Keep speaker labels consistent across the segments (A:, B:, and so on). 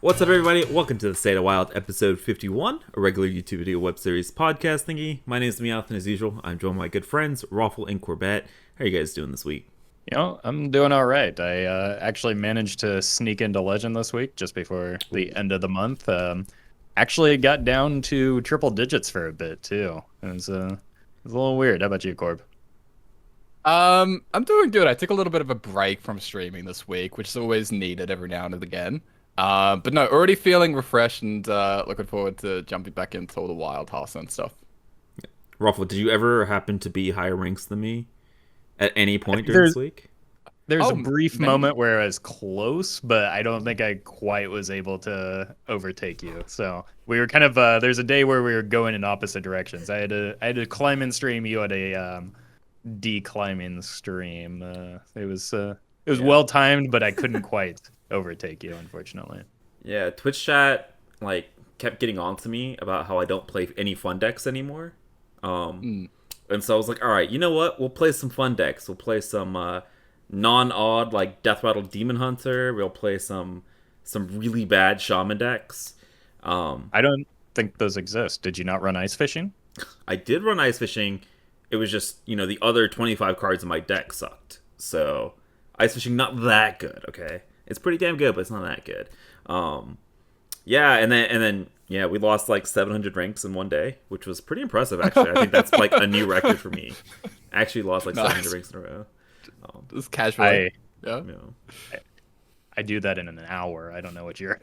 A: What's up, everybody? Welcome to the State of Wild, episode 51, a regular YouTube video web series podcast thingy. My name is Meowth, and as usual, I'm joined by my good friends, Roffle and Corbett. How are you guys doing this week?
B: You know, I'm doing all right. I actually managed to sneak into Legend this week, just before the end of the month. Actually got down to triple digits for a bit, too. It was a little weird. How about you, Corb?
C: I'm doing good. I took a little bit of a break from streaming this week, which is always needed every now and again. But no, already feeling refreshed and looking forward to jumping back into all the Wild Hearthstone stuff.
A: Roffle, did you ever happen to be higher ranks than me at any point during this week?
B: There's a brief moment where I was close, but I don't think I quite was able to overtake you. So we were kind of there's a day where we were going in opposite directions. I had a climbing stream. You had a declimbing stream. It was well timed, but I couldn't quite overtake you, unfortunately.
A: Yeah, Twitch chat kept getting on to me about how I don't play any fun decks anymore. And so I was like, all right, you know what? We'll play some fun decks. We'll play some non-odd like Death Rattle Demon Hunter. We'll play some really bad Shaman decks.
B: I don't think those exist. Did you not run Ice Fishing?
A: I did run Ice Fishing. It was just, the other 25 cards in my deck sucked. So Ice Fishing not that good, okay? It's pretty damn good, but it's not that good. Yeah, and then we lost like 700 ranks in one day, which was pretty impressive, actually. I think that's like a new record for me. I actually lost like 700 ranks in a row.
C: Just casually.
B: I do that in an hour. I don't know what you're...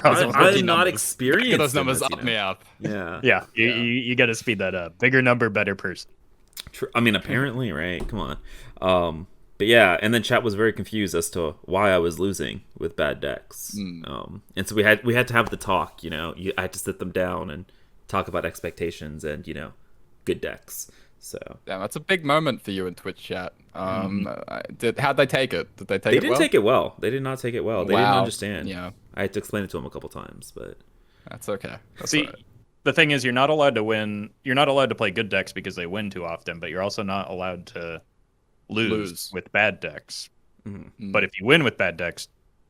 A: I'm not experienced.
C: Get those numbers up me up.
A: Yeah.
B: You got to speed that up. Bigger number, better person.
A: True. I mean, apparently, right? Come on. But yeah, and then chat was very confused as to why I was losing with bad decks. And so we had to have the talk. I had to sit them down and talk about expectations and good decks. So
C: damn, that's a big moment for you in Twitch chat. How'd they take it? Did they take it well?
A: They didn't take it well. They did not take it well. They didn't understand.
C: Yeah,
A: I had to explain it to them a couple times, but
C: that's okay.
B: See, right. The thing is, you're not allowed to win. You're not allowed to play good decks because they win too often, but you're also not allowed to lose with bad decks. But if you win with bad decks,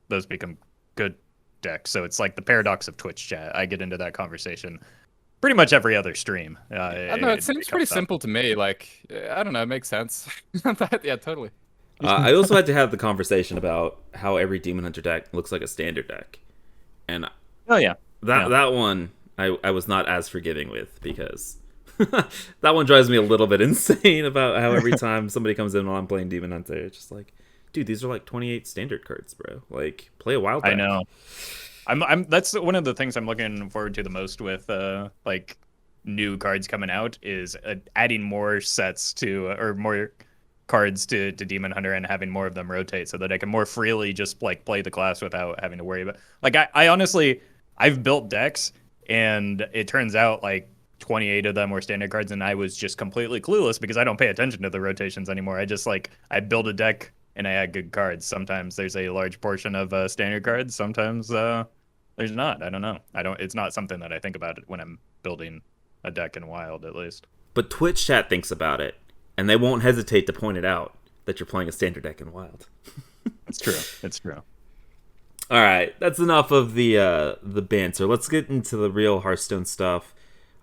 B: those become good decks. So it's like the paradox of Twitch chat. I get into that conversation pretty much every other stream.
C: I don't know, it seems pretty simple to me. Like, I don't know, it makes sense. Yeah, totally.
A: I also had to have the conversation about how every Demon Hunter deck looks like a standard deck. And that one I was not as forgiving with, because that one drives me a little bit insane about how every time somebody comes in while I'm playing Demon Hunter, it's just like, dude, these are like 28 standard cards, bro. Like, play a wild deck.
B: I know. That's one of the things I'm looking forward to the most with like new cards coming out is adding more sets to or more cards to Demon Hunter and having more of them rotate so that I can more freely just like play the class without having to worry about. Like I honestly, I've built decks and it turns out like 28 of them were standard cards and I was just completely clueless because I don't pay attention to the rotations anymore. I build a deck and I add good cards. Sometimes there's a large portion of standard cards. Sometimes there's not. I don't know. It's not something that I think about when I'm building a deck in Wild, at least.
A: But Twitch chat thinks about it, and they won't hesitate to point it out that you're playing a standard deck in Wild.
B: It's true. It's true.
A: All right, that's enough of the banter. Let's get into the real Hearthstone stuff.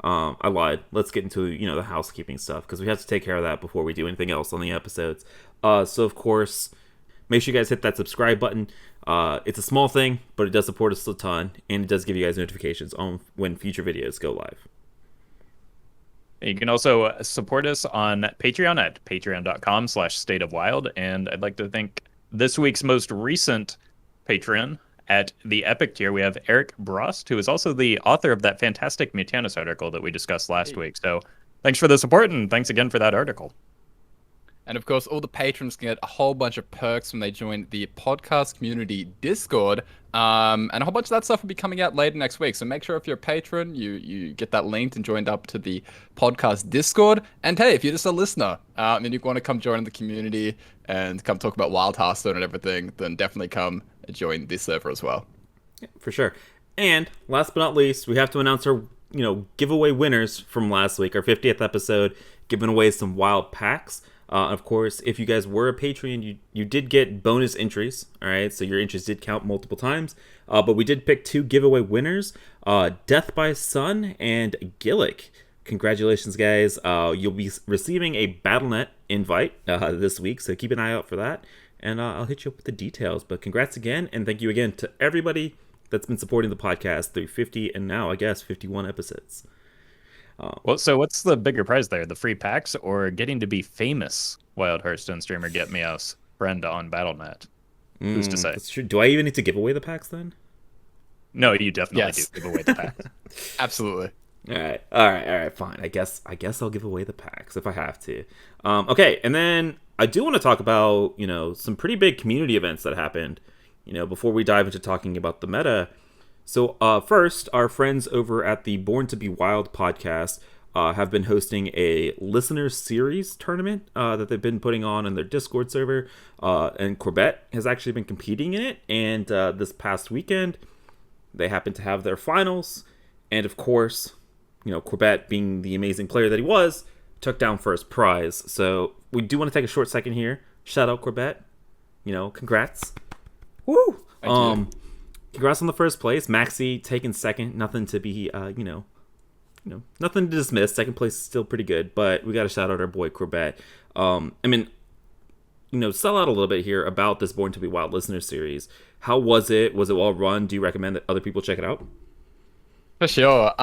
A: I lied. Let's get into the housekeeping stuff because we have to take care of that before we do anything else on the episodes. So of course, make sure you guys hit that subscribe button. It's a small thing, but it does support us a ton, and it does give you guys notifications on when future videos go live.
B: You can also support us on Patreon at patreon.com/stateofwild, and I'd like to thank this week's most recent patron. At the Epic tier, we have Eric Brost, who is also the author of that fantastic Mutanus article that we discussed last week. So thanks for the support, and thanks again for that article.
C: And of course, all the patrons can get a whole bunch of perks when they join the podcast community Discord. And a whole bunch of that stuff will be coming out later next week. So make sure if you're a patron, you get that linked and joined up to the podcast Discord. And hey, if you're just a listener and you want to come join the community and come talk about Wild Hearthstone and everything, then definitely come join this server as well.
A: Yeah, for sure. And last but not least, we have to announce our giveaway winners from last week, our 50th episode, giving away some wild packs. Of course, if you guys were a Patreon, you did get bonus entries. All right, so your entries did count multiple times. But we did pick 2 giveaway winners: Death by Sun and Gillick. Congratulations, guys! You'll be receiving a BattleNet invite this week, so keep an eye out for that. And I'll hit you up with the details. But congrats again, and thank you again to everybody that's been supporting the podcast through 50 and now, I guess, 51 episodes.
B: Well, so what's the bigger prize there? The free packs or getting to be famous Wild Hearthstone streamer Get Meow's friend on BattleNet? Who's to say?
A: That's true. Do I even need to give away the packs then?
B: No, you definitely
C: Yes.
B: do give away the packs.
C: Absolutely.
A: All right, fine. I guess I'll give away the packs if I have to. Okay, and then I do want to talk about, some pretty big community events that happened, before we dive into talking about the meta. So first, our friends over at the Born to Be Wild podcast have been hosting a listener series tournament that they've been putting on in their Discord server, and Corbett has actually been competing in it. And this past weekend, they happened to have their finals, and of course, Corbett, being the amazing player that he was, took down first prize. So we do want to take a short second here. Shout out Corbett. Congrats. Woo!
C: Thank you.
A: Congrats on the first place. Maxi taking second. Nothing to be, nothing to dismiss. Second place is still pretty good, but we got to shout out our boy Corbett. Sell out a little bit here about this Born to Be Wild listener series. How was it? Was it well run? Do you recommend that other people check it out?
C: For sure.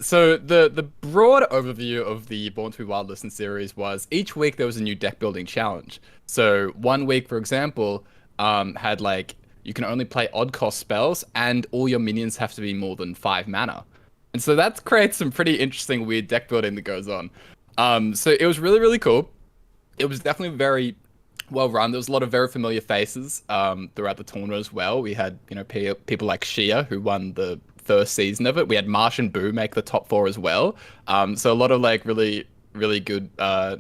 C: So the broad overview of the Born to Be Wild Listen series was each week there was a new deck building challenge. So one week, for example, had you can only play odd cost spells and all your minions have to be more than 5 mana. And so that creates some pretty interesting weird deck building that goes on. So it was really, really cool. It was definitely very well run. There was a lot of very familiar faces throughout the tournament as well. We had, people like Shia, who won the first season of it. We had Marsh and Boo make the top 4 as well. So a lot of really, really good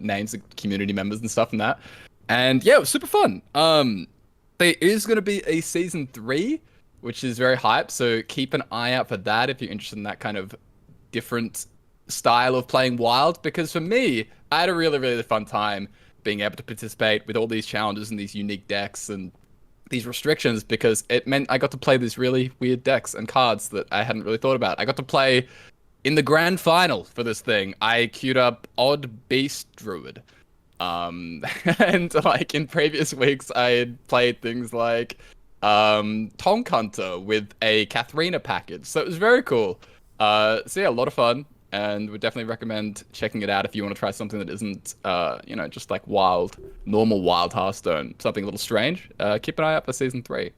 C: names of community members and stuff in that. And yeah, it was super fun. There is going to be a season 3, which is very hype. So keep an eye out for that if you're interested in that kind of different style of playing Wild. Because for me, I had a really, really fun time being able to participate with all these challenges and these unique decks and these restrictions, because it meant I got to play these really weird decks and cards that I hadn't really thought about. I got to play in the grand final for this thing. I queued up Odd Beast Druid. And in previous weeks, I had played things like Tonk Hunter with a Katharina package. So it was very cool. So yeah, a lot of fun. And would definitely recommend checking it out if you want to try something that isn't, just like normal wild Hearthstone. Something a little strange. Keep an eye out for season 3.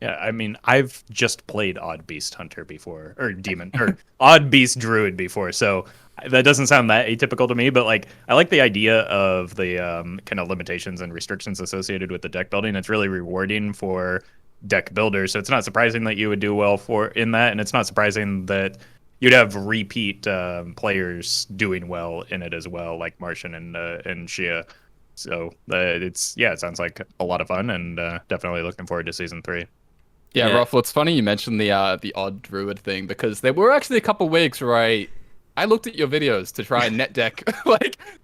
B: Yeah, I mean, I've just played Odd Beast Hunter before, or Demon, or Odd Beast Druid before, so that doesn't sound that atypical to me, but I like the idea of the kind of limitations and restrictions associated with the deck building. It's really rewarding for deck builders, so it's not surprising that you would do well in that, and it's not surprising that you'd have repeat players doing well in it as well, like Martian and Shia. So it sounds like a lot of fun, and definitely looking forward to season 3.
C: Yeah, Roffle, it's funny you mentioned the odd druid thing, because there were actually a couple weeks where I looked at your videos to try and net deck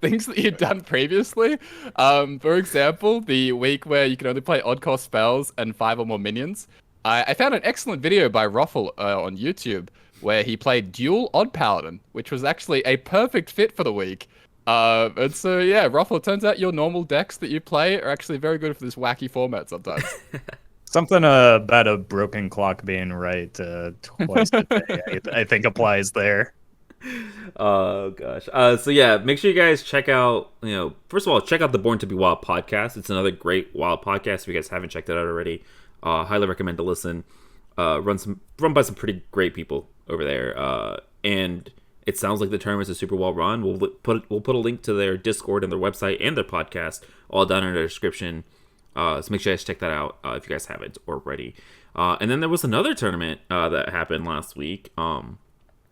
C: things that you'd done previously. For example, the week where you can only play odd cost spells and 5 or more minions. I found an excellent video by Roffle on YouTube where he played Dual Odd Paladin, which was actually a perfect fit for the week. And so yeah, Roffle, it turns out your normal decks that you play are actually very good for this wacky format sometimes.
B: Something about a broken clock being right twice a day, I think applies there.
A: Oh gosh. So yeah, make sure you guys check out, first of all, check out the Born to Be Wild podcast. It's another great Wild podcast. If you guys haven't checked it out already, highly recommend to listen. Run by some pretty great people over there. And it sounds like the tournaments are super well run. We'll put a link to their Discord and their website and their podcast all down in the description. So make sure you guys check that out if you guys haven't already. And then there was another tournament that happened last week.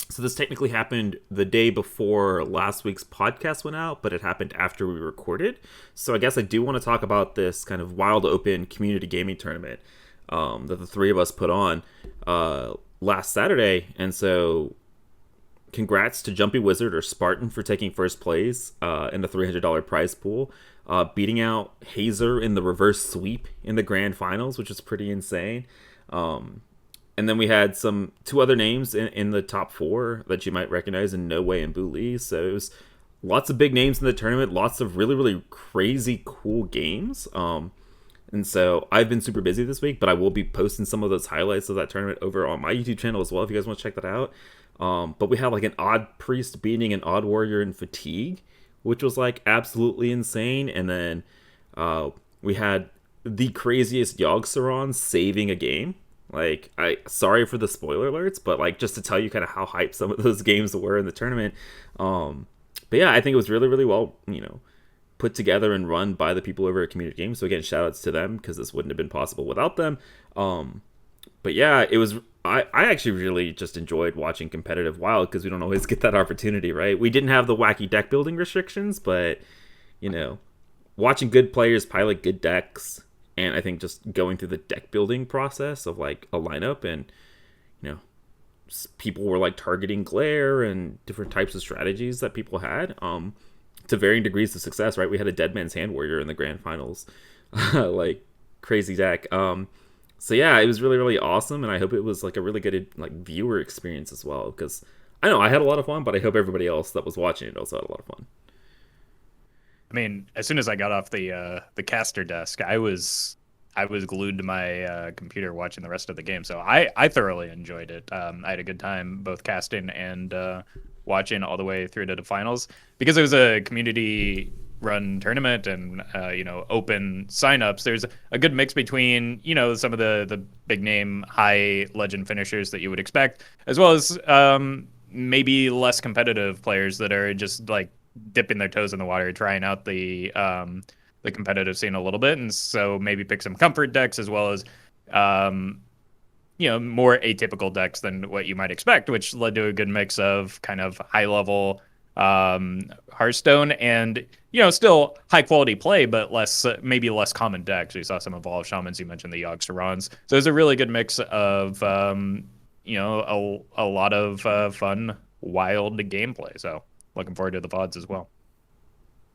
A: So this technically happened the day before last week's podcast went out, but it happened after we recorded. So I guess I do want to talk about this kind of Wild Open community gaming tournament that the 3 of us put on last Saturday. And so congrats to Jumpy Wizard or Spartan for taking first place in the $300 prize pool, beating out Hazer in the reverse sweep in the grand finals, which is pretty insane. And then we had two other names in the top four that you might recognize in No Way and Boo Lee. So it was lots of big names in the tournament, lots of really, really crazy, cool games. And so I've been super busy this week, but I will be posting some of those highlights of that tournament over on my YouTube channel as well if you guys want to check that out. But we had like an Odd Priest beating an Odd Warrior in Fatigue, which was like absolutely insane. And then we had the craziest Yogg-Saron saving a game. Like, sorry for the spoiler alerts, but like just to tell you kind of how hyped some of those games were in the tournament. But yeah, I think it was really, really well, put together and run by the people over at Community Games. So again, shout outs to them because this wouldn't have been possible without them. But yeah, it was. I actually really just enjoyed watching competitive WoW because we don't always get that opportunity, right? We didn't have the wacky deck building restrictions, but watching good players pilot good decks. And I think just going through the deck building process of like a lineup and, people were like targeting glare and different types of strategies that people had to varying degrees of success, right? We had a Dead Man's Hand Warrior in the grand finals, like crazy deck. So yeah, it was really, really awesome. And I hope it was like a really good like viewer experience as well. Because I know I had a lot of fun, but I hope everybody else that was watching it also had a lot of fun.
B: I mean, as soon as I got off the caster desk, I was glued to my computer watching the rest of the game. So I thoroughly enjoyed it. I had a good time both casting and watching all the way through to the finals because it was a community run tournament and open signups. There's a good mix between some of the big name high legend finishers that you would expect, as well as maybe less competitive players that are just like dipping their toes in the water, trying out the competitive scene a little bit, and so maybe pick some comfort decks as well as more atypical decks than what you might expect, which led to a good mix of kind of high level Hearthstone and still high quality play, but maybe less common decks. We saw some evolved shamans. You mentioned the Yogg-Sarons, so it was a really good mix of a lot of fun, wild gameplay. So looking forward to the VODs as well.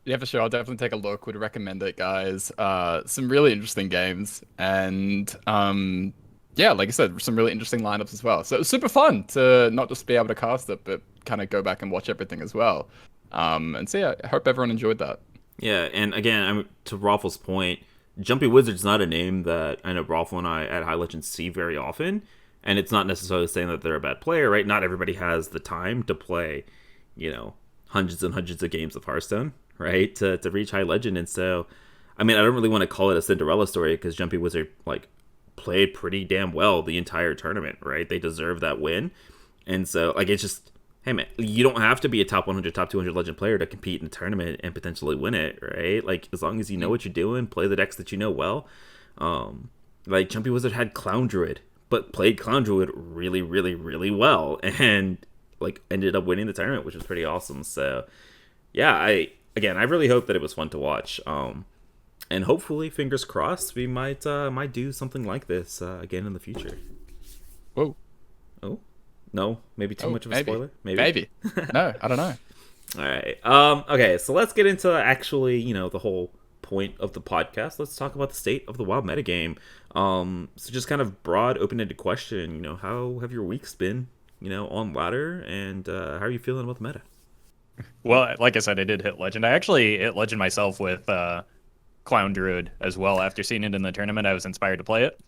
C: Yeah, for sure. I'll definitely take a look. Would recommend it, guys. Some really interesting games, and yeah, like I said, some really interesting lineups as well. So it was super fun to not just be able to cast it, but kind of go back and watch everything as well. And so yeah, I hope everyone enjoyed that.
A: Yeah, and again, to Roffle's point, Jumpy Wizard's not a name that I know Roffle and I at High Legends see very often, and it's not necessarily saying that they're a bad player, right? Not everybody has the time to play, hundreds and hundreds of games of Hearthstone, right? To reach High Legend, and so, I mean, I don't really want to call it a Cinderella story because Jumpy Wizard like played pretty damn well the entire tournament, right? They deserve that win, and so like it's just, hey man, you don't have to be a top 100, top 200 legend player to compete in a tournament and potentially win it, right? Like as long as you know what you're doing, play the decks that you know well. Like Jumpy Wizard had Clown Druid, but played Clown Druid really, really, really well, and like ended up winning the tournament, which was pretty awesome. So yeah, I really hope that it was fun to watch. And hopefully, fingers crossed, we might do something like this again in the future.
C: Whoa.
A: Oh. No, maybe too much of a spoiler.
C: Maybe. No, I don't know.
A: All right. Okay, so let's get into actually, the whole point of the podcast. Let's talk about the state of the WoW metagame. So just kind of broad, open-ended question. How have your weeks been? On ladder, and how are you feeling about the meta?
B: Well, like I said, I did hit Legend. I actually hit Legend myself with Clown Druid as well. After seeing it in the tournament, I was inspired to play it.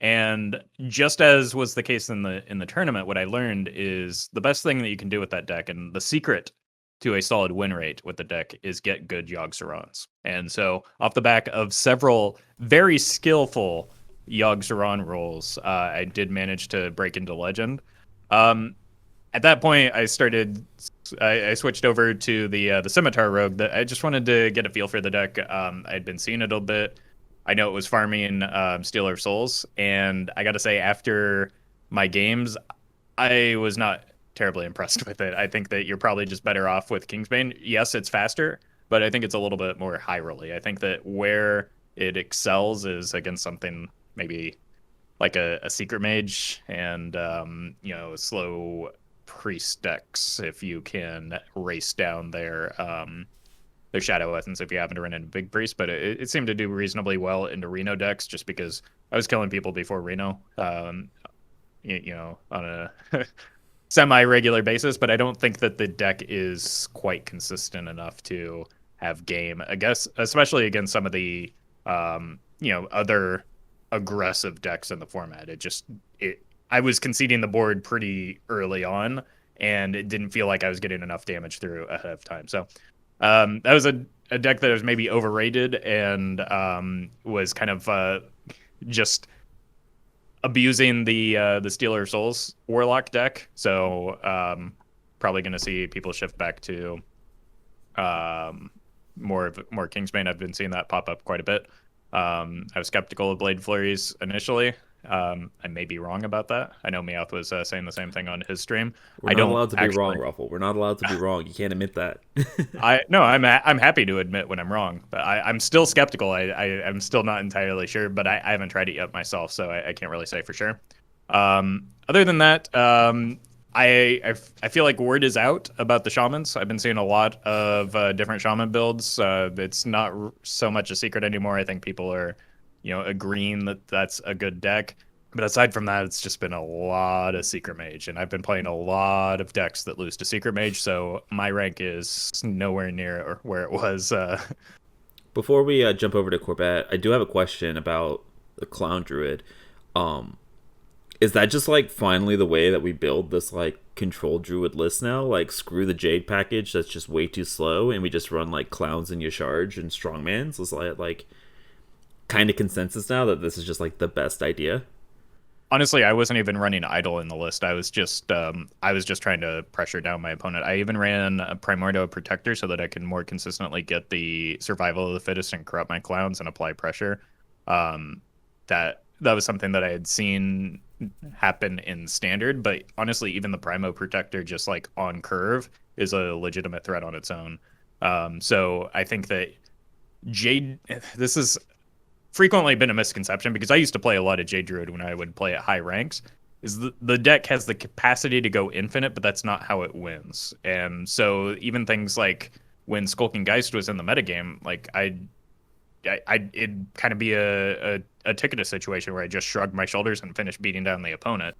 B: And just as was the case in the tournament, what I learned is the best thing that you can do with that deck, and the secret to a solid win rate with the deck, is get good Yogg-Sarons. And so, off the back of several very skillful Yogg-Saron rolls, I did manage to break into Legend. At that point, I switched over to the Scimitar Rogue. That I just wanted to get a feel for the deck. I'd been seeing it a bit. I know it was farming Stealer of Souls, and I got to say, after my games, I was not terribly impressed with it. I think that you're probably just better off with Kingsbane. Yes, it's faster, but I think it's a little bit more high rolly. I think that where it excels is against something maybe like a Secret Mage and slow priest decks if you can race down their shadow essence if you happen to run into big priest, but it seemed to do reasonably well into Reno decks just because I was killing people before Reno, on a semi-regular basis, but I don't think that the deck is quite consistent enough to have game, I guess, especially against some of the other aggressive decks in the format. I was conceding the board pretty early on, and it didn't feel like I was getting enough damage through ahead of time. So that was a deck that was maybe overrated and was kind of just abusing the Stealer Souls Warlock deck. So probably going to see people shift back to more Kingsbane. I've been seeing that pop up quite a bit. I was skeptical of Blade Flurries initially. I may be wrong about that. I know Meowth was saying the same thing on his stream.
A: We're not allowed to be wrong, Roffle. We're not allowed to be wrong. You can't admit that.
B: I'm happy to admit when I'm wrong, but I'm still skeptical. I'm still not entirely sure, but I haven't tried it yet myself, so I can't really say for sure. Other than that, I feel like word is out about the shamans. I've been seeing a lot of different shaman builds. It's not so much a secret anymore. I think people are agreeing that that's a good deck. But aside from that, it's just been a lot of Secret Mage, and I've been playing a lot of decks that lose to Secret Mage, so my rank is nowhere near where it was.
A: Before we jump over to Corbett, I do have a question about the Clown Druid. Is that just like finally the way that we build this like control Druid list now? Like screw the Jade package that's just way too slow, and we just run like Clowns and Yasharge and Strongmans? Is like kind of consensus now that this is just like the best idea?
B: Honestly, I wasn't even running idle in the list. I was just trying to pressure down my opponent. I even ran a Primordial Protector so that I can more consistently get the survival of the fittest and corrupt my clowns and apply pressure. That was something that I had seen happen in standard, but honestly, even the Primo Protector just like on curve is a legitimate threat on its own. So I think that Jade, this is frequently been a misconception because I used to play a lot of Jade Druid when I would play at high ranks, is the deck has the capacity to go infinite, but that's not how it wins. And so even things like when Skulking Geist was in the metagame, like it'd kind of be a ticketed situation where I just shrugged my shoulders and finished beating down the opponent.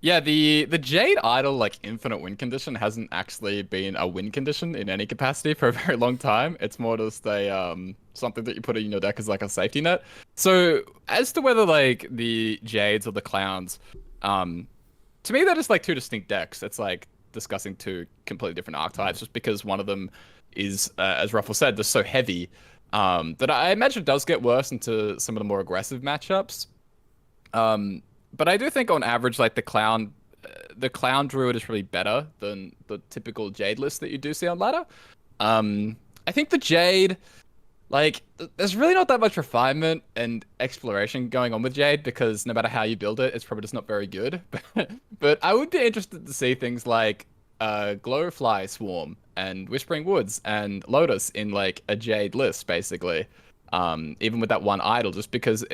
C: Yeah, the Jade Idol like infinite win condition hasn't actually been a win condition in any capacity for a very long time. It's more just a something that you put in your deck as like a safety net. So as to whether like the Jades or the Clowns, to me they're just like two distinct decks. It's like discussing two completely different archetypes just because one of them is, as Ruffle said, just so heavy that I imagine does get worse into some of the more aggressive matchups. But I do think on average, like the Clown Druid is probably better than the typical Jade list that you do see on ladder. I think the Jade, like, there's really not that much refinement and exploration going on with Jade because no matter how you build it, it's probably just not very good. But I would be interested to see things like Glowfly Swarm and Whispering Woods and Lotus in like a Jade list, basically. Even with that one idol, just because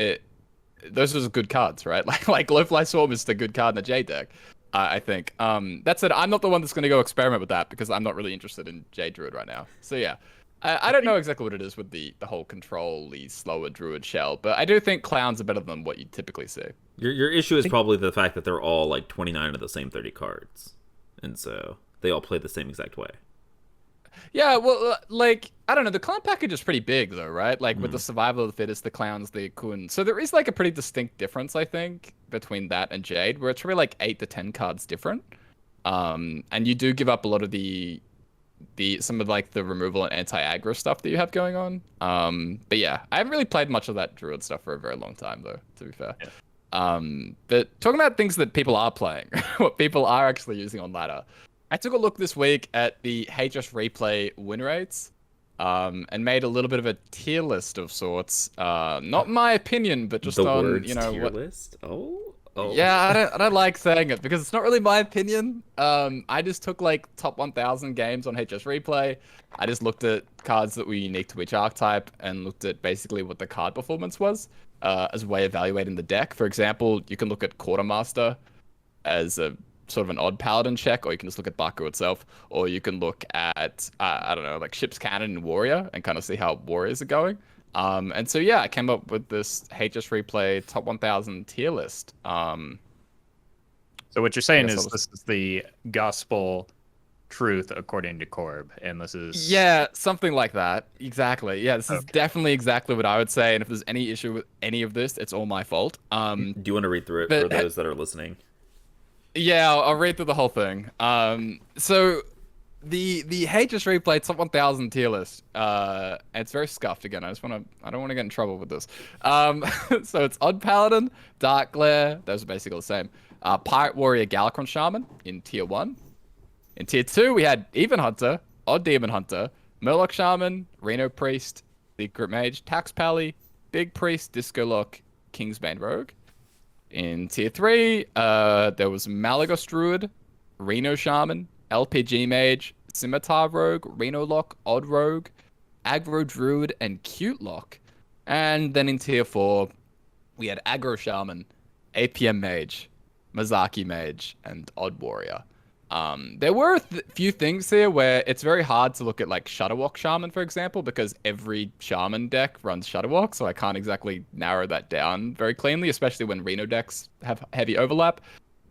C: those are good cards, right? Like Glowfly Swarm is the good card in the Jade deck, I think. That said, I'm not the one that's going to go experiment with that because I'm not really interested in Jade Druid right now. So yeah, I don't know exactly what it is with the whole control-y, slower Druid shell, but I do think Clowns are better than what you typically see.
A: Your issue is probably the fact that they're all like 29 of the same 30 cards, and so they all play the same exact way.
C: Yeah, well, like, I don't know, the clown package is pretty big, though, right? Like, with the survival of the fittest, the clowns, the kun. So there is, like, a pretty distinct difference, I think, between that and Jade, where it's really, like, 8 to 10 cards different. And you do give up a lot of some of, like, the removal and anti-aggro stuff that you have going on. But yeah, I haven't really played much of that Druid stuff for a very long time, though, to be fair. Yeah. But talking about things that people are playing, what people are actually using on ladder, I took a look this week at the HS Replay win rates, and made a little bit of a tier list of sorts. Not my opinion, but just
A: the
C: on
A: words
C: tier
A: list. Oh.
C: Yeah, I don't like saying it because it's not really my opinion. I just took like top 1,000 games on HS Replay. I just looked at cards that were unique to each archetype and looked at basically what the card performance was as a way of evaluating the deck. For example, you can look at Quartermaster as a sort of an odd paladin check, or you can just look at Baku itself, or you can look at I don't know, like Ship's Cannon and Warrior, and kind of see how Warriors are going. And so yeah, I came up with this HS Replay top 1000 tier list.
B: So what you're saying
C: guess
B: is this is the gospel truth according to Corb, and this is
C: Yeah, something like that. Exactly. Yeah, this is
B: Okay.
C: definitely exactly what I would say. And if there's any issue with any of this, it's all my fault.
A: Do you want to read through it
C: But
A: for those that are listening?
C: Yeah, I'll read through the whole thing. So the HS Replay top 1000 tier list. It's very scuffed again. I don't want to get in trouble with this. So it's Odd Paladin, Dark Glare. Those are basically the same. Pirate Warrior, Galakron Shaman in tier 1. In tier 2, we had Even Hunter, Odd Demon Hunter, Murloc Shaman, Reno Priest, Secret Mage, Tax Pally, Big Priest, Disco Lock, Kingsbane Rogue. In tier 3, there was Malagos Druid, Reno Shaman, LPG Mage, Scimitar Rogue, Reno Lock, Odd Rogue, Aggro Druid, and Cute Lock. And then in tier 4, we had Aggro Shaman, APM Mage, Mazaki Mage, and Odd Warrior. There were a few things here where it's very hard to look at like Shutterwalk Shaman, for example, because every Shaman deck runs Shutterwalk, so I can't exactly narrow that down very cleanly, especially when Reno decks have heavy overlap.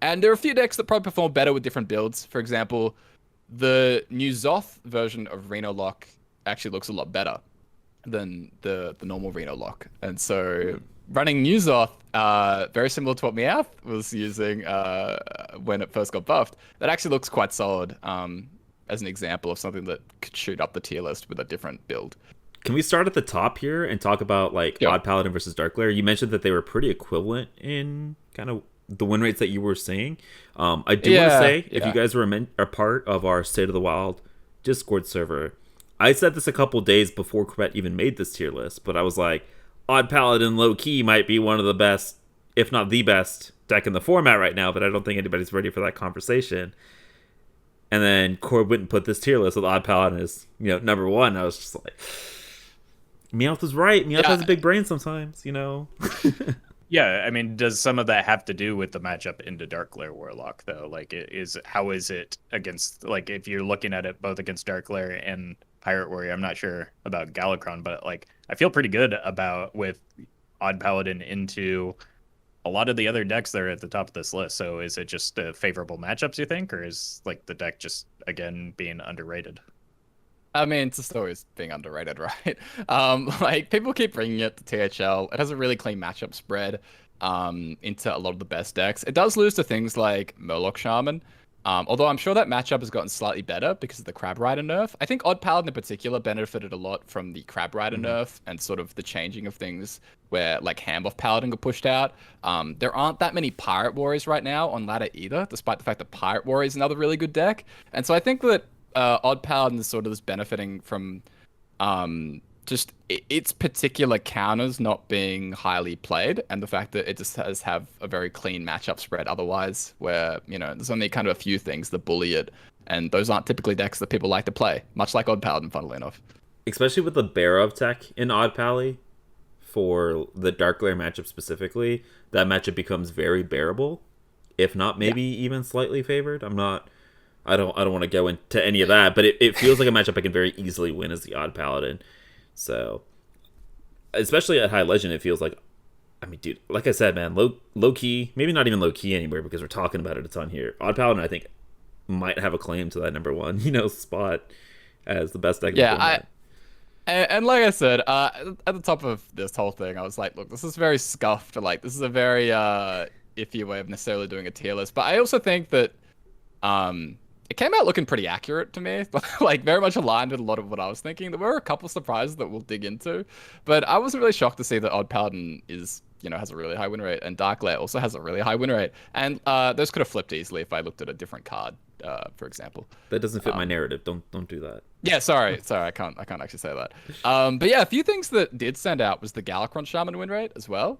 C: And there are a few decks that probably perform better with different builds. For example, the new Zoth version of Reno Lock actually looks a lot better than the normal Reno Lock. And so running New Zoth, very similar to what Meowth was using when it first got buffed, that actually looks quite solid as an example of something that could shoot up the tier list with a different build.
A: Can we start at the top here and talk about like
C: Sure.
A: Odd Paladin versus Dark Glare? You mentioned that they were pretty equivalent in kind of the win rates that you were seeing. I do want to say, if you guys were a part of our State of the Wild Discord server, I said this a couple days before Corbett even made this tier list, but I was like, Odd Paladin low key might be one of the best, if not the best, deck in the format right now, but I don't think anybody's ready for that conversation. And then Corb went and put this tier list with Odd Paladin as, number one. I was just like, Meowth was right. Meowth has a big brain sometimes,
B: Yeah, I mean, does some of that have to do with the matchup into Dark Glare Warlock though? Like, how is it against, like, if you're looking at it both against Dark Glare and Pirate Warrior? I'm not sure about Galakron, but like, I feel pretty good about with Odd Paladin into a lot of the other decks that are at the top of this list. So is it just favorable matchups, you think, or is like the deck just again being underrated?
C: I mean, it's just always being underrated, right? Like people keep bringing it to THL. It has a really clean matchup spread into a lot of the best decks. It does lose to things like Murloc Shaman, although I'm sure that matchup has gotten slightly better because of the Crab Rider nerf. I think Odd Paladin in particular benefited a lot from the Crab Rider nerf and sort of the changing of things where like Handoff Paladin got pushed out. There aren't that many Pirate Warriors right now on ladder either, despite the fact that Pirate Warrior is another really good deck. And so I think that Odd Paladin is sort of just benefiting from just its particular counters not being highly played, and the fact that it just has have a very clean matchup spread otherwise, where there's only kind of a few things that bully it, and those aren't typically decks that people like to play, much like Odd Paladin, funnily enough.
A: Especially with the Bear of Tech in Odd Pally for the Dark Glare matchup specifically, that matchup becomes very bearable, if not maybe even slightly favored. I don't want to go into any of that, but it feels like a matchup I can very easily win as the Odd Paladin. So, especially at High Legend, it feels like, I mean, dude, like I said, man, low key, maybe not even low key anywhere because we're talking about it a ton here. Odd Paladin, I think, might have a claim to that number one, spot as the best deck.
C: And like I said, at the top of this whole thing, I was like, look, this is very scuffed. Like, this is a very iffy way of necessarily doing a tier list. But I also think that it came out looking pretty accurate to me, like very much aligned with a lot of what I was thinking. There were a couple surprises that we'll dig into, but I wasn't really shocked to see that Odd Paladin has a really high win rate, and Dark Glare also has a really high win rate. And those could have flipped easily if I looked at a different card, for example.
A: That doesn't fit my narrative. Don't do that.
C: Yeah, sorry, I can't actually say that. But yeah, a few things that did stand out was the Galakron Shaman win rate as well.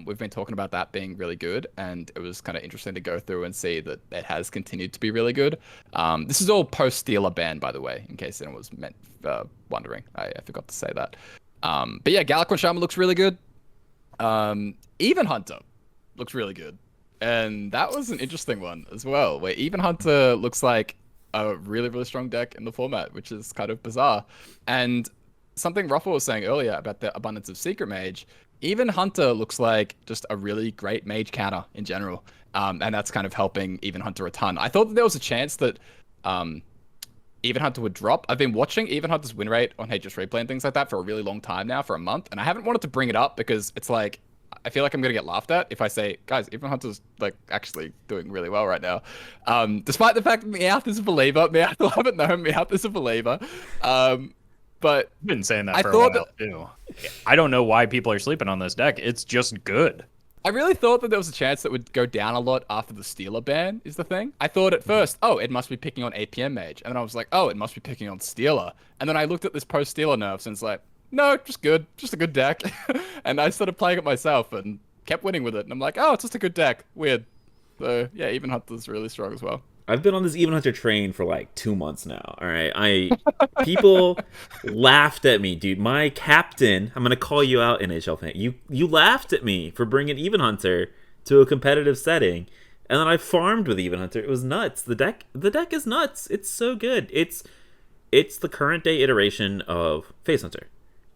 C: We've been talking about that being really good, and it was kind of interesting to go through and see that it has continued to be really good. This is all post-Stealer ban, by the way, in case anyone was wondering. I forgot to say that. But yeah, Galakron Shaman looks really good. Even Hunter looks really good. And that was an interesting one as well, where Even Hunter looks like a really, really strong deck in the format, which is kind of bizarre. And something Roffle was saying earlier about the abundance of Secret Mage, Even Hunter looks like just a really great mage counter in general. And that's kind of helping Even Hunter a ton. I thought that there was a chance that Even Hunter would drop. I've been watching Even Hunter's win rate on HS Replay and things like that for a really long time now, for a month. And I haven't wanted to bring it up because it's like, I feel like I'm gonna get laughed at if I say, guys, Even Hunter's like actually doing really well right now. Despite the fact that Meowth is a believer, Meowth will have it known, Meowth is a believer. But
B: I've been saying that for a while too. I don't know why people are sleeping on this deck. It's just good.
C: I really thought that there was a chance that would go down a lot after the Stealer ban is the thing. I thought at first, oh, it must be picking on APM Mage. And then I was like, oh, it must be picking on Stealer. And then I looked at this post-Stealer nerfs and it's like, no, just good. Just a good deck. And I started playing it myself and kept winning with it. And I'm like, oh, it's just a good deck. Weird. So, yeah, Even Hunter's really strong as well.
A: I've been on this Even Hunter train for like 2 months now. All right, people laughed at me, dude. My captain, I'm gonna call you out, NHL fan. You laughed at me for bringing Even Hunter to a competitive setting, and then I farmed with Even Hunter. It was nuts. The deck is nuts. It's so good. It's the current day iteration of Face Hunter,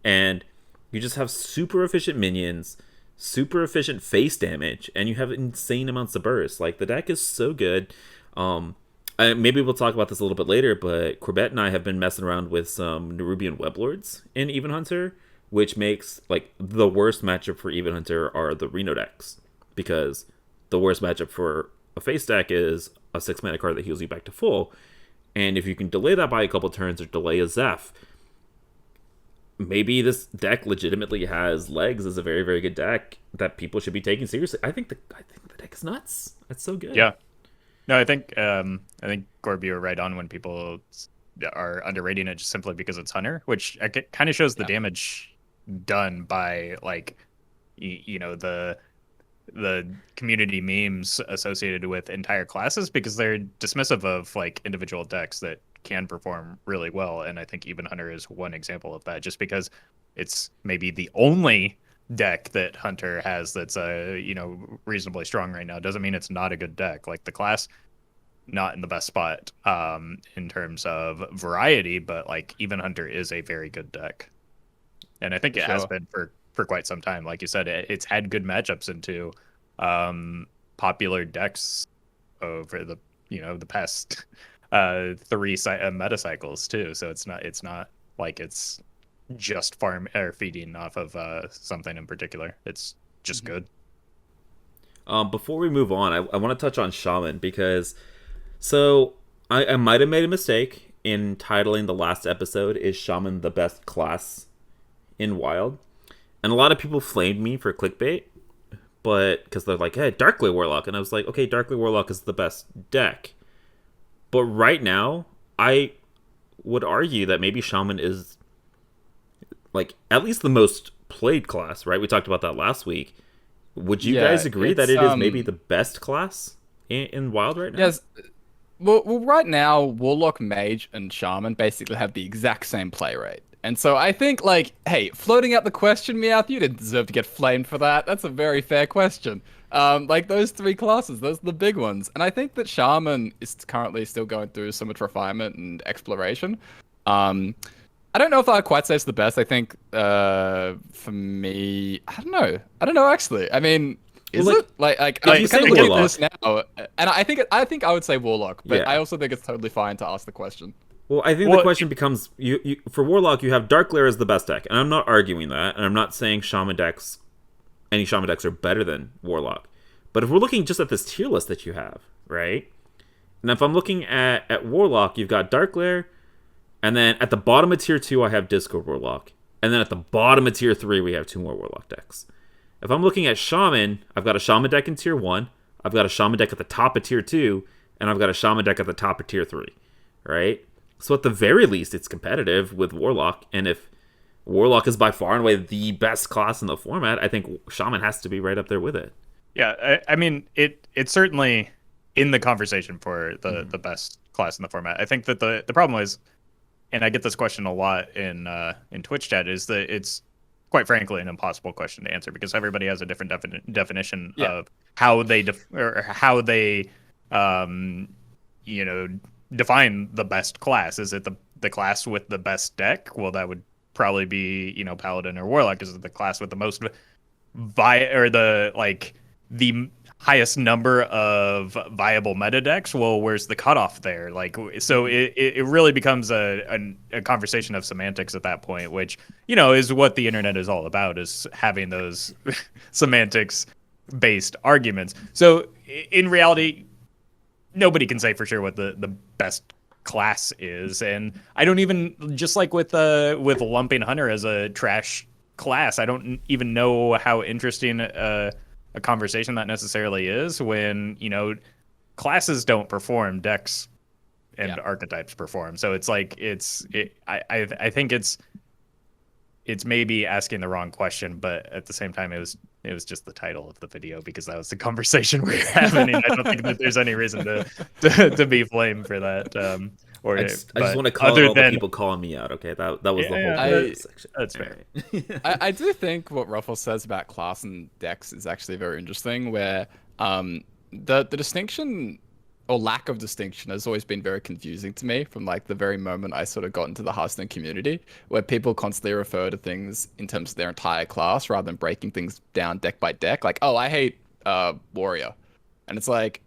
A: and you just have super efficient minions, super efficient face damage, and you have insane amounts of burst. Like, the deck is so good. Maybe we'll talk about this a little bit later, but Corbett and I have been messing around with some Nerubian Weblords in Even Hunter, which makes, like, the worst matchup for Even Hunter are the Reno decks, because the worst matchup for a face deck is a 6-mana card that heals you back to full, and if you can delay that by a couple turns or delay a Zeph, maybe this deck legitimately has legs as a very, very good deck that people should be taking seriously. I think the deck is nuts. It's so good.
B: Yeah. No, I think Corby were right on when people are underrating it just simply because it's Hunter, which kind of shows the damage done by, like, you know, the community memes associated with entire classes, because they're dismissive of, like, individual decks that can perform really well. And I think Even Hunter is one example of that, just because it's maybe the only deck that Hunter has that's reasonably strong right now doesn't mean it's not a good deck. Like, the class not in the best spot in terms of variety, but, like, Even Hunter is a very good deck, and I think it has been for quite some time. Like you said, it's had good matchups into popular decks over the past 3 meta cycles too. So it's not like it's just farm or feeding off of something in particular. It's just good.
A: Before we move on, I want to touch on Shaman, because I might have made a mistake in titling the last episode, "Is Shaman the best class in Wild?" And a lot of people flamed me for clickbait, but because they're like, "Hey, Darkly Warlock," and I was like, "Okay, Darkly Warlock is the best deck." But right now, I would argue that maybe Shaman is, like, at least the most played class, right? We talked about that last week. Would you guys agree that it is maybe the best class in Wild right now?
C: Yes. Well, right now, Warlock, Mage, and Shaman basically have the exact same play rate. And so I think, like, hey, floating out the question, Meowth, you didn't deserve to get flamed for that. That's a very fair question. Like, those 3 classes, those are the big ones. And I think that Shaman is currently still going through so much refinement and exploration. I don't know if I'd quite say it's the best. I think, for me, I don't know, actually. I mean, is it? Like I'm kind of looking at this now, and I think I would say Warlock, but I also think it's totally fine to ask the question.
A: Well, I think the question becomes, you for Warlock, you have Dark Lair as the best deck, and I'm not arguing that, and I'm not saying any Shaman decks are better than Warlock. But if we're looking just at this tier list that you have, right? And if I'm looking at Warlock, you've got Dark Lair, and then at the bottom of tier 2, I have Discord Warlock, and then at the bottom of tier 3, we have 2 more Warlock decks. If I'm looking at Shaman, I've got a Shaman deck in tier 1, I've got a Shaman deck at the top of tier 2, and I've got a Shaman deck at the top of tier 3, right? So at the very least, it's competitive with Warlock, and if Warlock is by far and away the best class in the format, I think Shaman has to be right up there with it.
B: Yeah, I mean, it's certainly in the conversation for the best class in the format. I think that the problem is, and I get this question a lot in Twitch chat, is that it's quite frankly an impossible question to answer, because everybody has a different definition of how they you know, define the best class. Is it the class with the best deck? Well, that would probably be, you know, Paladin or Warlock. Is it the class with the most or the highest number of viable meta decks? Well, where's the cutoff there? Like, so it really becomes a conversation of semantics at that point, which, you know, is what the internet is all about, is having those semantics based arguments. So in reality, nobody can say for sure what the best class is, and I don't even, just like with lumping Hunter as a trash class, I don't even know how interesting a conversation that necessarily is when, you know, classes don't perform, decks and archetypes perform. So it's like I think it's maybe asking the wrong question, but at the same time, it was just the title of the video because that was the conversation we were having. And I don't think that there's any reason to be blamed for that.
A: I just want to call out all the people calling me out. Okay, that was the whole section.
B: That's fair.
C: I do think what Roffle says about class and decks is actually very interesting, where the distinction or lack of distinction has always been very confusing to me from like the very moment I sort of got into the Hearthstone community, where people constantly refer to things in terms of their entire class rather than breaking things down deck by deck. Like, oh, I hate Warrior. And it's like,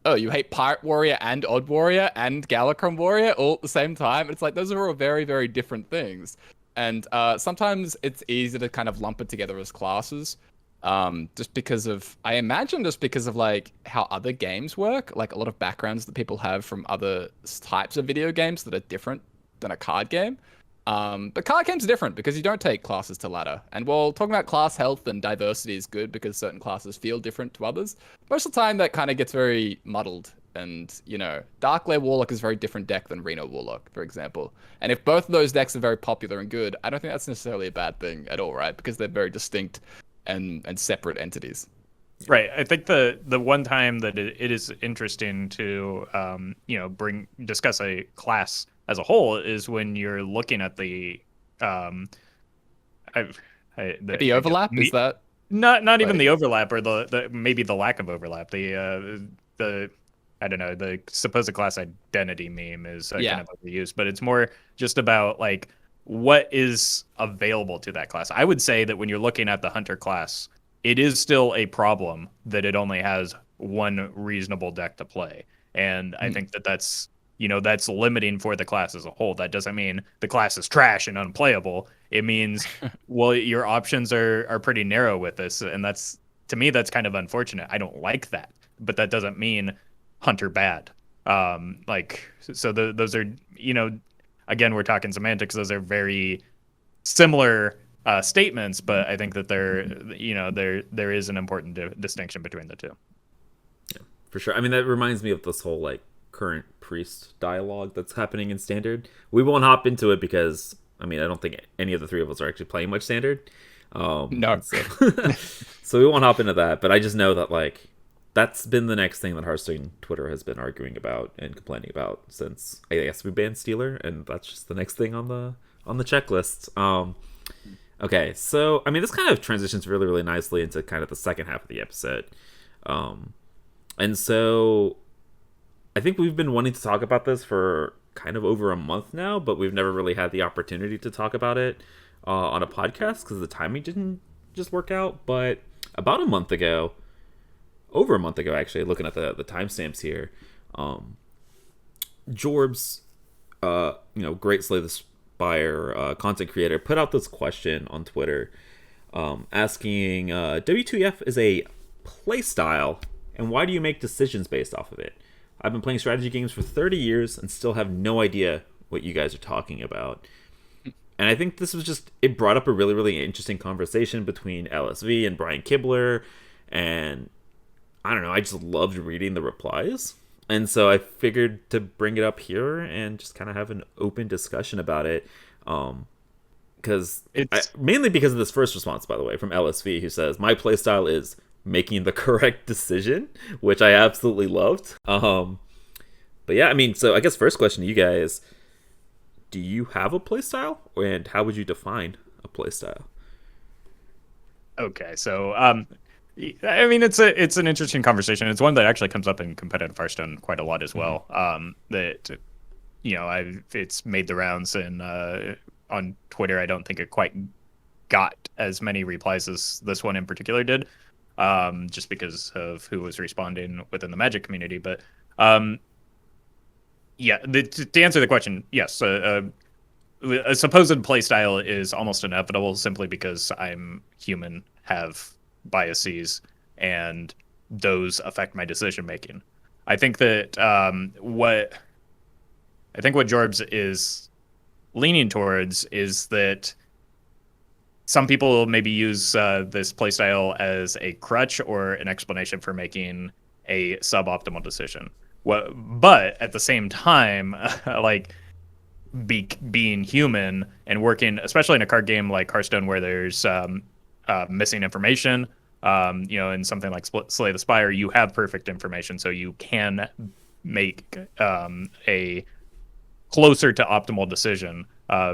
C: oh, you hate Pirate Warrior and Odd Warrior and Galacron Warrior all at the same time? It's like, those are all very, very different things. And sometimes it's easy to kind of lump it together as classes. Just because of like how other games work, like a lot of backgrounds that people have from other types of video games that are different than a card game. But card games are different because you don't take classes to ladder. And while talking about class health and diversity is good because certain classes feel different to others, most of the time that kind of gets very muddled. And, you know, Dark Lair Warlock is a very different deck than Reno Warlock, for example. And if both of those decks are very popular and good, I don't think that's necessarily a bad thing at all, right? Because they're very distinct and separate entities.
B: Right. I think the one time that it is interesting to you know, discuss a class as a whole is when you're looking at the
C: overlap, is that
B: not even the overlap, or the maybe the lack of overlap. The I don't know, the supposed class identity meme is kind of overused, but it's more just about like what is available to that class. I would say that when you're looking at the Hunter class, it is still a problem that it only has one reasonable deck to play. And I think that's, you know, that's limiting for the class as a whole. That doesn't mean the class is trash and unplayable. It means, well, your options are pretty narrow with this. And that's, to me, that's kind of unfortunate. I don't like that, but that doesn't mean Hunter bad. Those are, you know, again, we're talking semantics. Those are very similar statements, but I think that there is an important distinction between the two.
A: Yeah, for sure. I mean, that reminds me of this whole like current priest dialogue that's happening in Standard. We won't hop into it because, I mean, I don't think any of the three of us are actually playing much Standard.
C: No.
A: So we won't hop into that, but I just know that like that's been the next thing that Hearthstone Twitter has been arguing about and complaining about since, I guess, we banned Stealer, and that's just the next thing on the checklist. Okay, so I mean, this kind of transitions really, really nicely into kind of the second half of the episode, and so I think we've been wanting to talk about this for kind of over a month now, but we've never really had the opportunity to talk about it on a podcast because the timing didn't just work out. But about a month ago, over a month ago actually, looking at the timestamps here, Jorbs, Great Slay the Spire content creator, put out this question on Twitter asking, W2F is a playstyle, and why do you make decisions based off of it? I've been playing strategy games for 30 years and still have no idea what you guys are talking about. And I think this was just, it brought up a really, really interesting conversation between LSV and Brian Kibler, and I don't know, I just loved reading the replies. And so I figured to bring it up here and just kind of have an open discussion about it. Mainly because of this first response, by the way, from LSV, who says, my playstyle is making the correct decision, which I absolutely loved. But yeah, I mean, so I guess first question to you guys, do you have a playstyle? And how would you define a playstyle?
B: Okay, so I mean, it's an interesting conversation. It's one that actually comes up in competitive Hearthstone quite a lot as well. That it's made the rounds, and on Twitter, I don't think it quite got as many replies as this one in particular did, just because of who was responding within the Magic community. But yeah, to answer the question, yes, a supposed playstyle is almost inevitable simply because I'm human, have biases, and those affect my decision making. I think that what Jorbs is leaning towards is that some people maybe use this playstyle as a crutch or an explanation for making a suboptimal decision. But at the same time, like being human and working, especially in a card game like Hearthstone, where there's missing information. In something like Slay the Spire, you have perfect information, so you can make a closer to optimal decision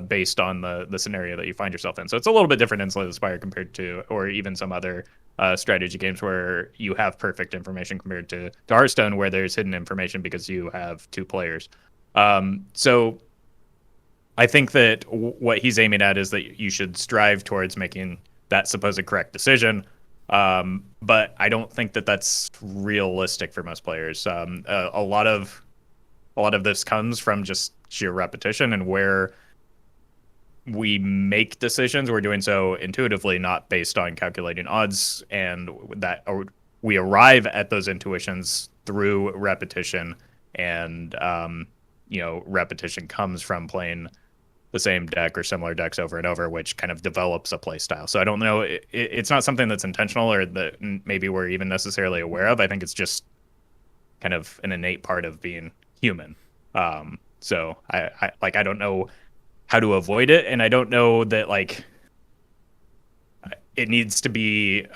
B: based on the scenario that you find yourself in. So it's a little bit different in Slay the Spire compared to, or even some other strategy games where you have perfect information compared to Hearthstone, where there's hidden information because you have two players. So I think that what he's aiming at is that you should strive towards making that supposed correct decision. But I don't think that that's realistic for most players. A lot of this comes from just sheer repetition, and where we make decisions, we're doing so intuitively, not based on calculating odds, and that we arrive at those intuitions through repetition. And repetition comes from playing the same deck or similar decks over and over, which kind of develops a play style. So I don't know. It's not something that's intentional or that maybe we're even necessarily aware of. I think it's just kind of an innate part of being human. So I don't know how to avoid it, and I don't know that like it needs to be.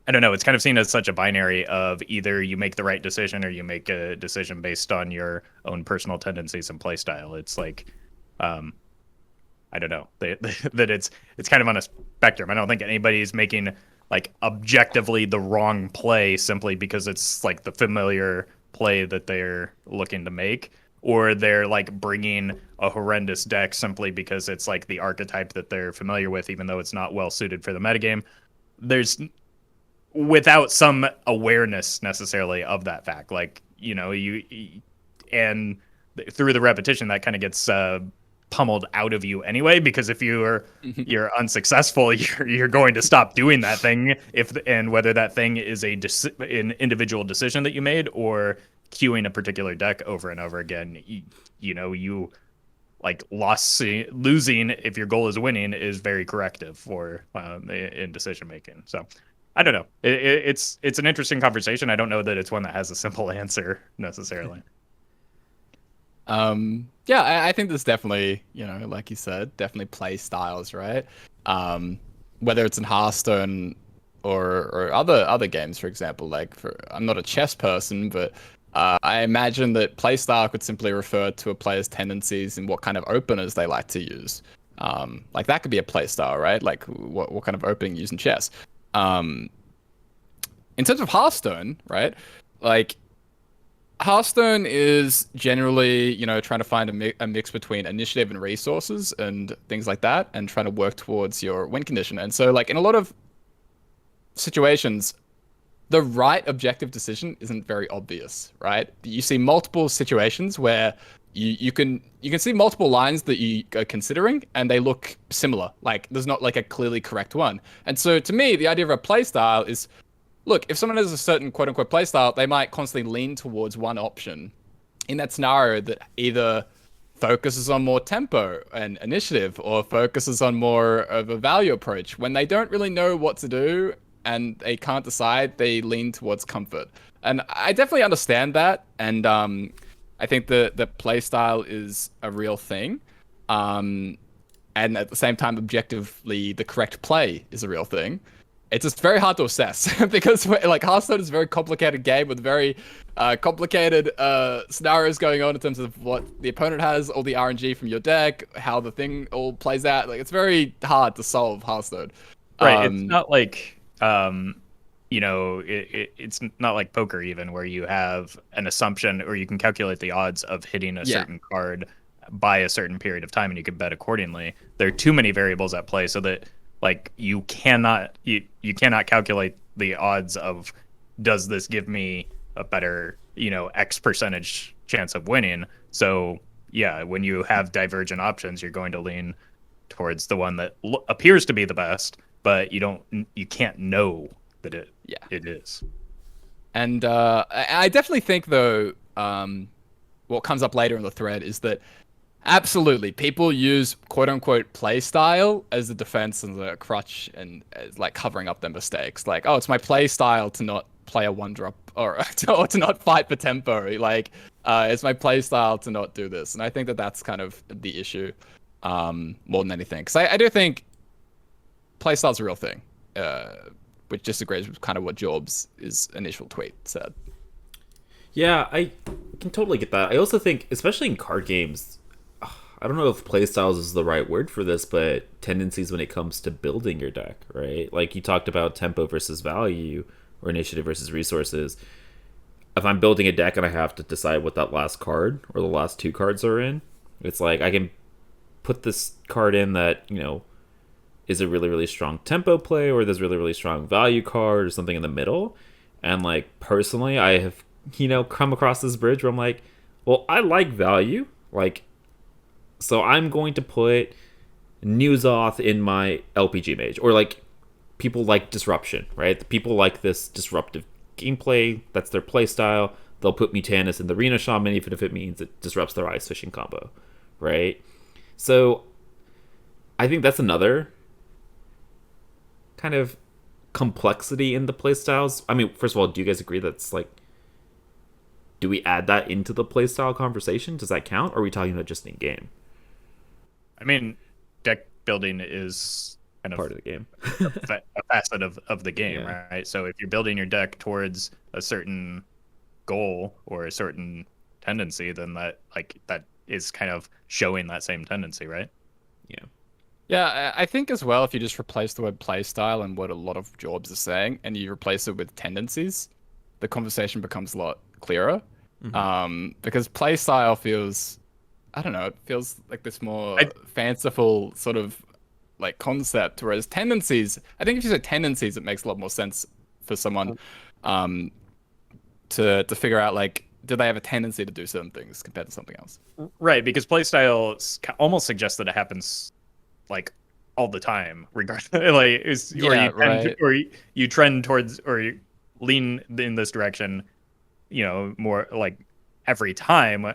B: I don't know. It's kind of seen as such a binary of either you make the right decision or you make a decision based on your own personal tendencies and play style. It's like, I don't know, that it's kind of on a spectrum. I don't think anybody's making like objectively the wrong play simply because it's like the familiar play that they're looking to make, or they're like bringing a horrendous deck simply because it's like the archetype that they're familiar with, even though it's not well suited for the metagame. There's without some awareness necessarily of that fact, like and through the repetition that kind of gets pummeled out of you anyway, because if you're unsuccessful, you're going to stop doing that thing, and whether that thing is an individual decision that you made or queuing a particular deck over and over again, you like losing if your goal is winning is very corrective for in decision making. So I don't know. It's an interesting conversation. I don't know that it's one that has a simple answer necessarily.
C: Yeah, I think there's definitely, like you said, definitely play styles, right? Whether it's in Hearthstone or other games, for example. I'm not a chess person, but I imagine that play style could simply refer to a player's tendencies and what kind of openers they like to use. Like that could be a play style, right? Like what kind of opening you use in chess. In terms of Hearthstone, right? Like Hearthstone is generally, trying to find a mix between initiative and resources and things like that, and trying to work towards your win condition. And so, like in a lot of situations, the right objective decision isn't very obvious, right? You see multiple situations where you can see multiple lines that you are considering, and they look similar. Like there's not like a clearly correct one. And so, to me, the idea of a playstyle is, look, if someone has a certain quote-unquote playstyle, they might constantly lean towards one option in that scenario that either focuses on more tempo and initiative or focuses on more of a value approach. When they don't really know what to do and they can't decide, they lean towards comfort. And I definitely understand that, and I think the playstyle is a real thing. And at the same time, objectively, the correct play is a real thing. It's just very hard to assess because like Hearthstone is a very complicated game with very complicated scenarios going on in terms of what the opponent has, all the RNG from your deck, how the thing all plays out. Like it's very hard to solve Hearthstone.
B: Right. It's not like it's not like poker even where you have an assumption or you can calculate the odds of hitting a
C: Yeah.
B: certain card by a certain period of time and you can bet accordingly. There are too many variables at play so that like you cannot calculate the odds of does this give me a better, X percentage chance of winning. So, yeah, when you have divergent options, you're going to lean towards the one that appears to be the best, but you can't know that it is.
C: And I definitely think, though, what comes up later in the thread is that absolutely people use quote unquote play style as a defense and a crutch and as like covering up their mistakes. Like, oh, it's my play style to not play a one drop or to not fight for tempo. Like, it's my play style to not do this. And I think that that's kind of the issue more than anything. Because I do think play style's a real thing. Which disagrees with kind of what Jobs' initial tweet said.
A: Yeah, I can totally get that. I also think, especially in card games, I don't know if playstyles is the right word for this, but tendencies when it comes to building your deck, right? Like you talked about tempo versus value or initiative versus resources. If I'm building a deck and I have to decide what that last card or the last two cards are in, it's like I can put this card in that, is a really, really strong tempo play or this really, really strong value card or something in the middle. And like personally, I have, come across this bridge where I'm like, well, I like value. Like, so I'm going to put Newsoth in my LPG mage. Or like people like disruption, right? People like this disruptive gameplay. That's their play style. They'll put Mutanus in the Arena Shaman even if it means it disrupts their ice fishing combo, right? So I think that's another kind of complexity in the playstyles. I mean, first of all, do you guys agree that's like, do we add that into the playstyle conversation? Does that count? Or are we talking about just in game?
B: I mean, deck building is kind of
A: Part of the game.
B: a facet of the game,
A: Yeah.
B: right? So if you're building your deck towards a certain goal or a certain tendency, then that is kind of showing that same tendency, right?
A: Yeah.
C: Yeah, I think as well, if you just replace the word play style and what a lot of Jobs are saying, and you replace it with tendencies, the conversation becomes a lot clearer. Because play style feels, I don't know, it feels like this more fanciful sort of like concept, whereas tendencies, I think if you say tendencies, it makes a lot more sense for someone to figure out like, do they have a tendency to do certain things compared to something else?
B: Right, because playstyle almost suggests that it happens like all the time, regardless. Or you trend towards or you lean in this direction, more like every time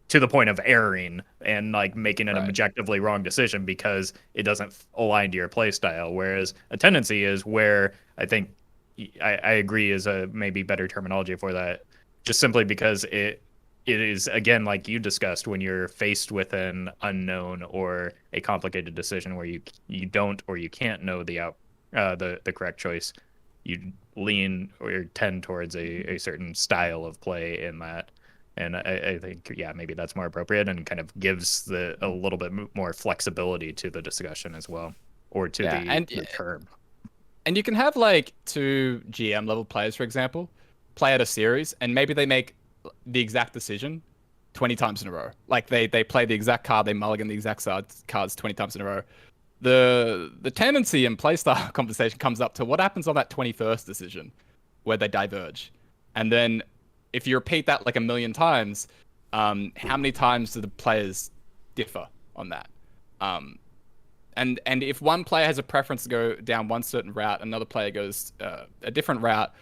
B: to the point of erring and like making an objectively wrong decision because it doesn't align to your play style. Whereas a tendency is where I think I agree is a maybe better terminology for that, just simply because it is, again, like you discussed, when you're faced with an unknown or a complicated decision where you don't or you can't know the correct choice, you lean or tend towards a certain style of play in that. And I think, yeah, maybe that's more appropriate and kind of gives a little bit more flexibility to the discussion as well, or to the term.
C: And you can have like two GM level players, for example, play at a series, and maybe they make the exact decision 20 times in a row. Like they play the exact card, they mulligan the exact cards 20 times in a row. The tendency in playstyle conversation comes up to what happens on that 21st decision where they diverge. And then if you repeat that like a million times, how many times do the players differ on that? And if one player has a preference to go down one certain route, another player goes a different route,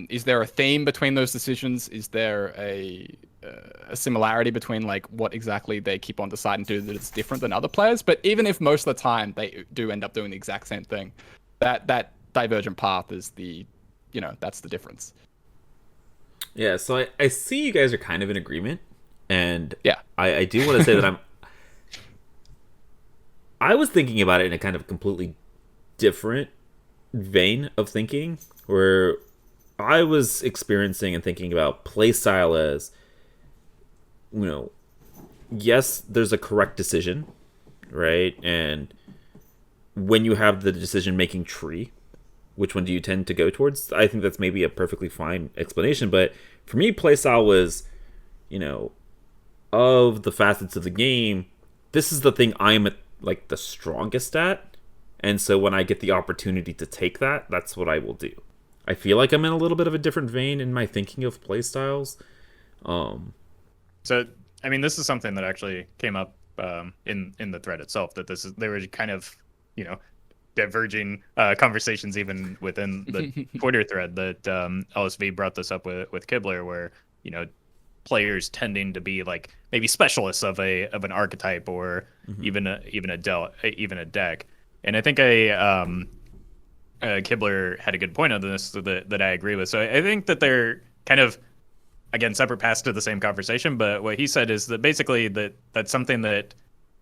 C: is there a theme between those decisions? Is there a similarity between like what exactly they keep on deciding to do that it's different than other players? But even if most of the time they do end up doing the exact same thing, that divergent path is that's the difference.
A: Yeah, so I see you guys are kind of in agreement, and
C: yeah,
A: I do want to say that I was thinking about it in a kind of completely different vein of thinking, where I was experiencing and thinking about playstyle as, yes, there's a correct decision, right? And when you have the decision-making tree, which one do you tend to go towards? I think that's maybe a perfectly fine explanation, but for me, playstyle was, you know, of the facets of the game, this is the thing I'm like the strongest at, and so when I get the opportunity to take that, that's what I will do. I feel like I'm in a little bit of a different vein in my thinking of playstyles.
B: So, I mean, this is something that actually came up in the thread itself. That there were kind of, you know, diverging conversations even within the Twitter thread. That LSV brought this up with Kibler, where, you know, players tending to be like maybe specialists of an archetype or even a deck. And I think Kibler had a good point on this that I agree with. So I think that they're kind of, again, separate paths to the same conversation, but what he said is that basically that's something that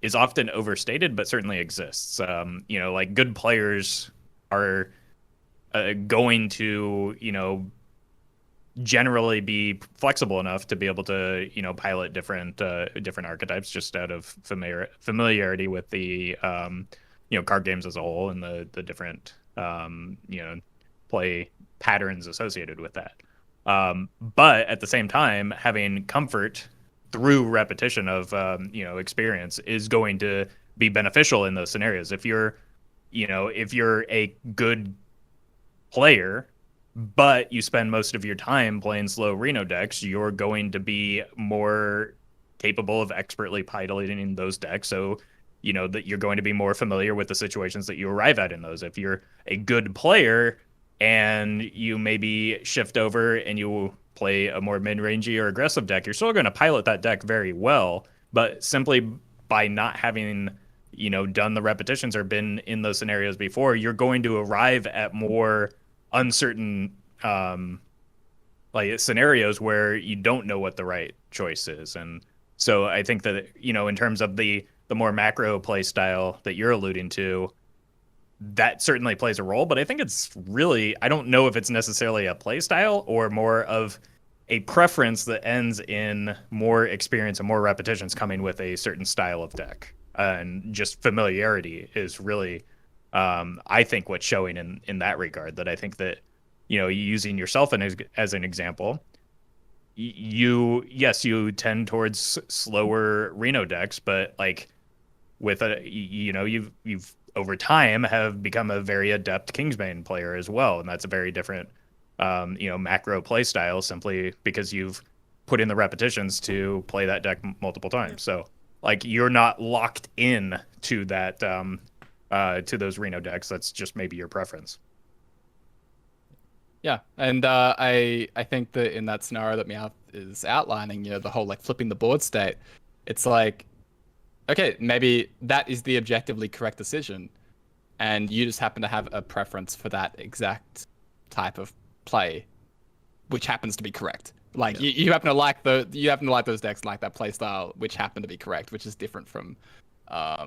B: is often overstated, but certainly exists. You know, like good players are going to, you know, generally be flexible enough to be able to, you know, pilot different archetypes just out of familiarity with the you know, card games as a whole and the different you know, play patterns associated with that. But at the same time, having comfort through repetition of you know, experience is going to be beneficial in those scenarios. If you're, you know, if you're a good player, but you spend most of your time playing slow Reno decks, you're going to be more capable of expertly piloting those decks. So, you know, that you're going to be more familiar with the situations that you arrive at in those. If you're a good player and you maybe shift over and you play a more mid-rangey or aggressive deck, you're still going to pilot that deck very well, but simply by not having, you know, done the repetitions or been in those scenarios before, you're going to arrive at more uncertain like scenarios where you don't know what the right choice is. And so I think that, you know, in terms of the more macro play style that you're alluding to, that certainly plays a role, but I think it's really, I don't know if it's necessarily a play style or more of a preference that ends in more experience and more repetitions coming with a certain style of deck. And just familiarity is really, I think, what's showing in that regard. That I think that, you know, using yourself as an example, you tend towards slower Reno decks, but like with you know, you've over time have become a very adept Kingsbane player as well, and that's a very different you know, macro play style, simply because you've put in the repetitions to play that deck multiple times. So like you're not locked in to that to those Reno decks. That's just maybe your preference.
C: Yeah, and I think that in that scenario that Meowth is outlining, you know, the whole like flipping the board state, it's like, okay, maybe that is the objectively correct decision, and you just happen to have a preference for that exact type of play, which happens to be correct. Like you happen to like those decks, like that play style, which happen to be correct, which is different from I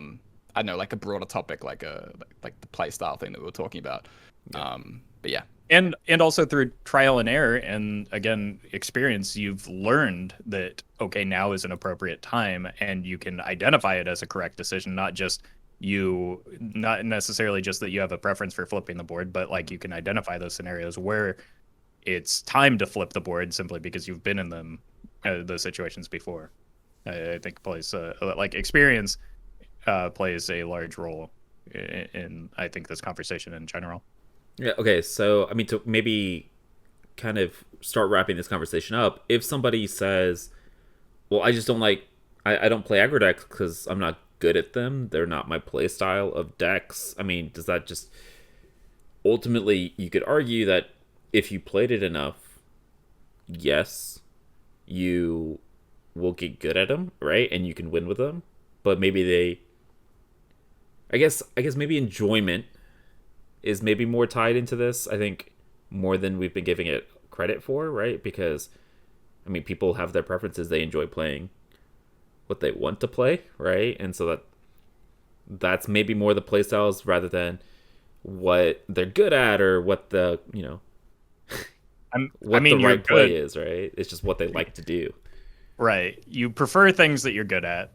C: don't know, like a broader topic, like the play style thing that we were talking about.
A: Yeah.
C: But yeah.
B: And also through trial and error and, again, experience, you've learned that, okay, now is an appropriate time, and you can identify it as a correct decision, not necessarily just that you have a preference for flipping the board, but like you can identify those scenarios where it's time to flip the board simply because you've been in them, those situations before. I think plays like experience plays a large role in I think this conversation in general.
A: Yeah, okay, so, I mean, to maybe kind of start wrapping this conversation up, if somebody says, well, I just don't like, I don't play aggro decks because I'm not good at them, they're not my play style of decks, I mean, does that just, ultimately, you could argue that if you played it enough, yes, you will get good at them, right? And you can win with them, but maybe I guess maybe enjoyment is maybe more tied into this, I think, more than we've been giving it credit for, right? Because, I mean, people have their preferences. They enjoy playing what they want to play, right? And so that's maybe more the playstyles rather than what they're good at or what the, you know, what the right play is, right? It's just what they like to do.
B: Right. You prefer things that you're good at,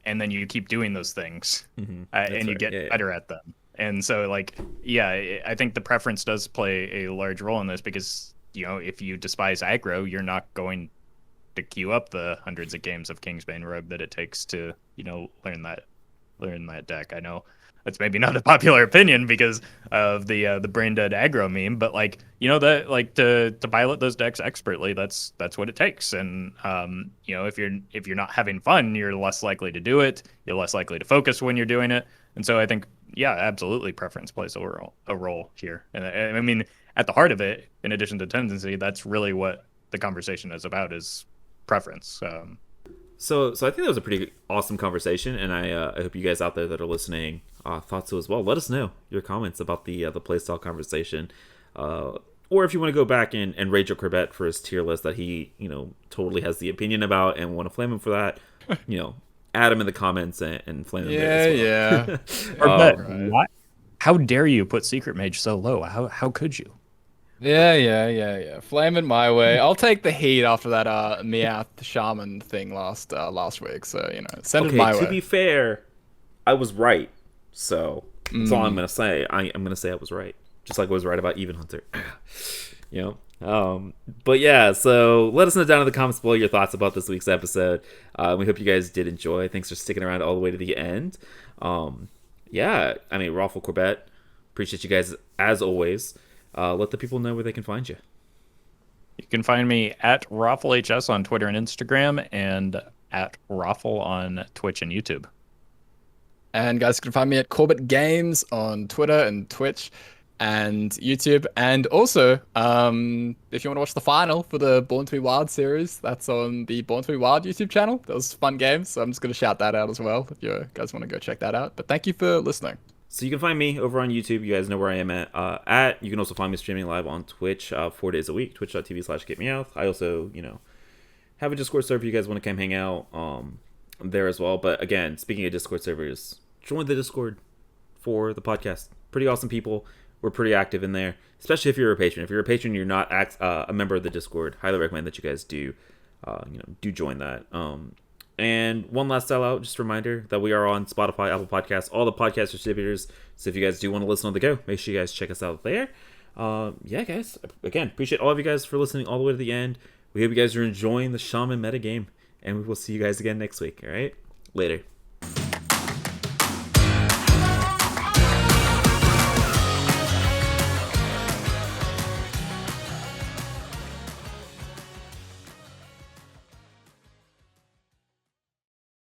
B: and then you keep doing those things, and you get better at them. And so, like, yeah, I think the preference does play a large role in this because, if you despise aggro, you're not going to queue up the hundreds of games of Kingsbane Rogue that it takes to, learn that deck. I know that's maybe not a popular opinion because of the brain dead aggro meme, but like, that like to pilot those decks expertly, that's what it takes. And if you're not having fun, you're less likely to do it. You're less likely to focus when you're doing it. And so I think, yeah, absolutely, preference plays a role here. And I mean, at the heart of it, in addition to tendency, that's really what the conversation is about, is preference.
A: So I think that was a pretty awesome conversation, and I hope you guys out there that are listening thought so as well. Let us know your comments about the playstyle conversation, or if you want to go back and rate your Corbett for his tier list that he totally has the opinion about and want to flame him for that. Add him in the comments and flame him there as well.
B: Corbett, what? How dare you put Secret Mage so low? How could you?
C: Yeah. Flame it my way. I'll take the heat after that Meowth Shaman thing last week. So send it my way.
A: To be fair, I was right. So that's all I'm gonna say. I'm gonna say I was right, just like I was right about Even Hunter. But yeah, so let us know down in the comments below your thoughts about this week's episode. We hope you guys did enjoy. Thanks for sticking around all the way to the end. Yeah, I mean, Roffle, Corbett, appreciate you guys as always. Let the people know where they can find you.
B: You can find me at RoffleHS on Twitter and Instagram, and at Roffle on Twitch and YouTube.
C: And guys, you can find me at Corbettgames on Twitter and Twitch and YouTube. And also, if you want to watch the final for the Born to be Wild series, that's on the Born to be Wild YouTube channel. That was fun games, so I'm just going to shout that out as well if you guys want to go check that out. But thank you for listening.
A: So you can find me over on YouTube. You guys know where I am at. You can also find me streaming live on Twitch 4 days a week, twitch.tv/getmeout. I also, have a Discord server if you guys want to come hang out there as well. But again, speaking of Discord servers, join the Discord for the podcast. Pretty awesome people. We're pretty active in there, especially if you're a patron. If you're a patron, you're not a member of the Discord. Highly recommend that you guys do join that. And one last sellout, just a reminder that we are on Spotify, Apple Podcasts, all the podcast distributors. So if you guys do want to listen on the go, make sure you guys check us out there. Yeah, guys, again, appreciate all of you guys for listening all the way to the end. We hope you guys are enjoying the Shaman metagame, and we will see you guys again next week. All right, later.